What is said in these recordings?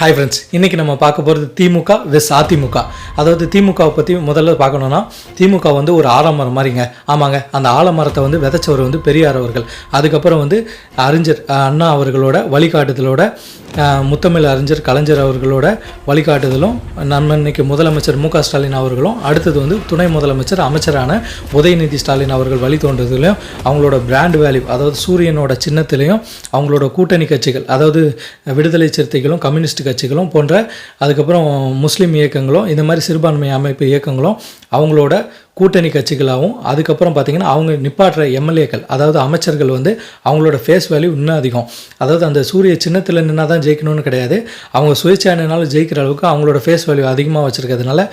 Hi friends, இன்றைக்கி நம்ம பார்க்க போகிறது திமுக வெஸ் அதிமுக. அதாவது திமுகவை பற்றி முதல்ல பார்க்கணுன்னா, திமுக வந்து ஒரு ஆலமரம் மாதிரிங்க. ஆமாங்க, அந்த ஆலமரத்தை வந்து விதைச்சவர் வந்து பெரியார் அவர்கள். அதுக்கப்புறம் வந்து அறிஞர் அண்ணா அவர்களோட வழிகாட்டுதலோட, முத்தமிழ் அறிஞர் கலைஞர் அவர்களோட வழிகாட்டுதலும், நம்ம இன்னைக்கு முதலமைச்சர் மு க ஸ்டாலின் அவர்களும், அடுத்தது வந்து துணை முதலமைச்சர் அமைச்சரான உதயநிதி ஸ்டாலின் அவர்கள் வழித்தோன்றதுலையும், அவங்களோட பிராண்ட் வேல்யூ, அதாவது சூரியனோட சின்னத்திலையும், அவங்களோட கூட்டணி கட்சிகள், அதாவது விடுதலை சிறுத்தைகளும் கம்யூனிஸ்ட் கட்சிகளும் போன்ற, அதுக்கப்புறம் முஸ்லீம் இயக்கங்களும், இந்த மாதிரி சிறுபான்மை அமைப்பு இயக்கங்களும் அவங்களோட கூட்டணி கட்சிகளாகவும், அதுக்கப்புறம் பார்த்திங்கன்னா அவங்க நிப்பாட்டுற எம்எல்ஏக்கள், அதாவது அமைச்சர்கள் வந்து அவங்களோட ஃபேஸ் வேல்யூ இன்னும் அதிகம். அதாவது அந்த சூரிய சின்னத்தில் நின்னா தான் ஜெயிக்கணும்னு கிடையாது, அவங்க சுயேட்சையானாலும் ஜெயிக்கிற அளவுக்கு அவங்களோட ஃபேஸ் வேல்யூ அதிகமாக வச்சுருக்கிறதுனால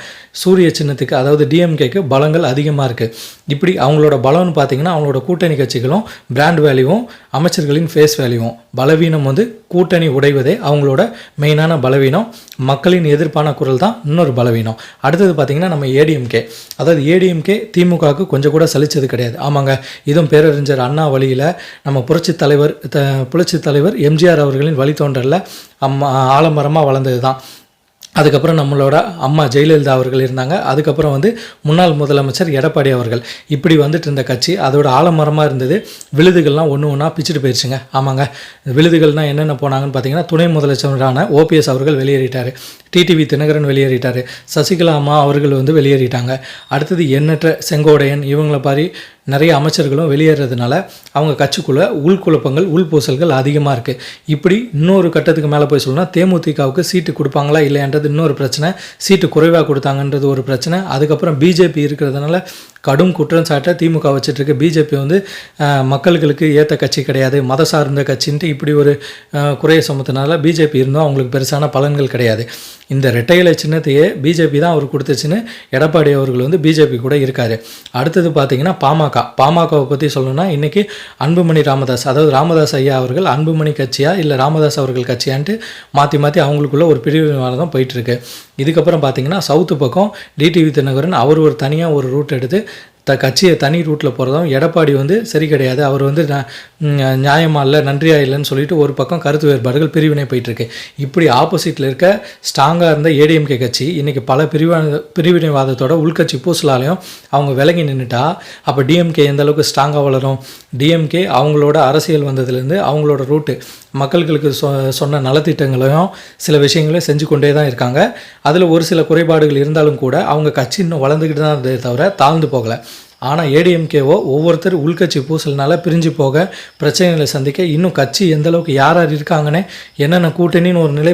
சூரிய சின்னத்துக்கு, அதாவது டிஎம்கேக்கு பலங்கள் அதிகமாக இருக்குது. இப்படி அவங்களோட பலம்னு பார்த்திங்கன்னா அவங்களோட கூட்டணி கட்சிகளும் பிராண்ட் வேல்யூவும் அமைச்சர்களின் ஃபேஸ் வேல்யூவும். பலவீனம் வந்து கூட்டணி உடைவதே அவங்களோட மெயினான பலவீனம். மக்களின் எதிர்ப்பான குரல் தான் இன்னொரு பலவீனம். அடுத்தது பார்த்திங்கன்னா நம்ம ஏடிஎம்கே, அதாவது ஏடிஎம்கே திமுகவுக்கு கொஞ்சம் கூட சலிச்சது கிடையாது. ஆமாங்க, இதுவும் பேரறிஞர் அண்ணா வழியில் நம்ம புரட்சித் தலைவர் எம்ஜிஆர் அவர்களின் வழித்தோன்றலில் ஆலமரமாக வளர்ந்தது தான். அதுக்கப்புறம் நம்மளோட அம்மா ஜெயலலிதா அவர்கள் இருந்தாங்க. அதுக்கப்புறம் வந்து முன்னாள் முதலமைச்சர் எடப்பாடி அவர்கள். இப்படி வந்துட்டு இருந்த கட்சி அதோட ஆலமரமாக இருந்தது. விழுதுகள்லாம் ஒன்று ஒன்றா பிச்சுட்டு போயிடுச்சுங்க. ஆமாங்க, விழுதுகள்னால் என்னென்ன போனாங்கன்னு பார்த்தீங்கன்னா, துணை முதலமைச்சரான ஓபிஎஸ் அவர்கள் வெளியேறிட்டார், டிடிவி தினகரன் வெளியேறிட்டார், சசிகலா அம்மா அவர்கள் வந்து வெளியேறிட்டாங்க. அடுத்தது எண்ணற்ற செங்கோடையன், இவங்கள பாரி நிறைய அமைச்சர்களும் வெளியேறதுனால அவங்க கட்சிக்குள்ளே உள்குழப்பங்கள் உள்பூசல்கள் அதிகமாக இருக்குது. இப்படி இன்னொரு கட்டத்துக்கு மேலே போய் சொல்லணும்னா, தேமுதிகவுக்கு சீட்டு கொடுப்பாங்களா இல்லையான்றது இன்னொரு பிரச்சனை, சீட்டு குறைவாக கொடுத்தாங்கன்றது ஒரு பிரச்சனை. அதுக்கப்புறம் பிஜேபி இருக்கிறதுனால கடும் குற்றம் சாட்ட திமுக வச்சுட்ருக்கு. பிஜேபி வந்து மக்களுக்கு ஏற்ற கட்சி கிடையாது, மத சார்ந்த கட்சின்ட்டு இப்படி ஒரு குறைய சுமத்தினால பிஜேபி இருந்தும் அவங்களுக்கு பெருசான பலன்கள் கிடையாது. இந்த இரட்டை இலை சின்னத்தையே பிஜேபி தான் அவர் கொடுத்துச்சுன்னு எடப்பாடி அவர்கள் வந்து பிஜேபி கூட இருக்கார். அடுத்தது பார்த்திங்கன்னா பாமகவை பற்றி சொல்லணும்னா, இன்றைக்கி அன்புமணி ராமதாஸ், அதாவது ராமதாஸ் ஐயா அவர்கள் அன்புமணி கட்சியா இல்லை ராமதாஸ் அவர்கள் கட்சியான்ட்டு மாற்றி அவங்களுக்குள்ள ஒரு பிரிவினைவாதம் போயிட்டுருக்கு. இதுக்கப்புறம் பார்த்திங்கன்னா சவுத்து பக்கம் டிடிவி தினகரன் அவர் ஒரு தனியாக ஒரு ரூட் எடுத்து கட்சியை தனி ரூட்டில் போகிறதும், எடப்பாடி வந்து சரி கிடையாது, அவர் வந்து நியாயமாக இல்லை நன்றியாக இல்லைன்னு சொல்லிட்டு ஒரு பக்கம் கருத்து வேறுபாடுகள் பிரிவினை போயிட்டுருக்கு. இப்படி ஆப்போசிட்டில் இருக்க ஸ்ட்ராங்காக இருந்த ஏடிஎம்கே கட்சி இன்றைக்கி பல பிரிவினைவாதத்தோட உள்கட்சி பூசலாலையும் அவங்க விலகி நின்றுட்டா, அப்போ டிஎம்கே எந்த அளவுக்கு ஸ்ட்ராங்காக வளரும்? டிஎம்கே அவங்களோட அரசியல் வந்ததுலேருந்து அவங்களோட ரூட்டு மக்களுக்கு சொன்ன நலத்திட்டங்களையும் சில விஷயங்களையும் செஞ்சு கொண்டே தான் இருக்காங்க. அதில் ஒரு சில குறைபாடுகள் இருந்தாலும் கூட அவங்க கட்சி இன்னும் வளர்ந்துக்கிட்டு தான் இருந்ததே தவிர தாழ்ந்து போகலை. ஆனால் ஏடிஎம்கேவோ ஒவ்வொருத்தர் உள்கட்சி பூசல்னால பிரிஞ்சு போக, பிரச்சனைகளை சந்திக்க, இன்னும் கட்சி எந்தளவுக்கு யார் யார் இருக்காங்கன்னே, என்னென்ன கூட்டணின்னு ஒரு நிலை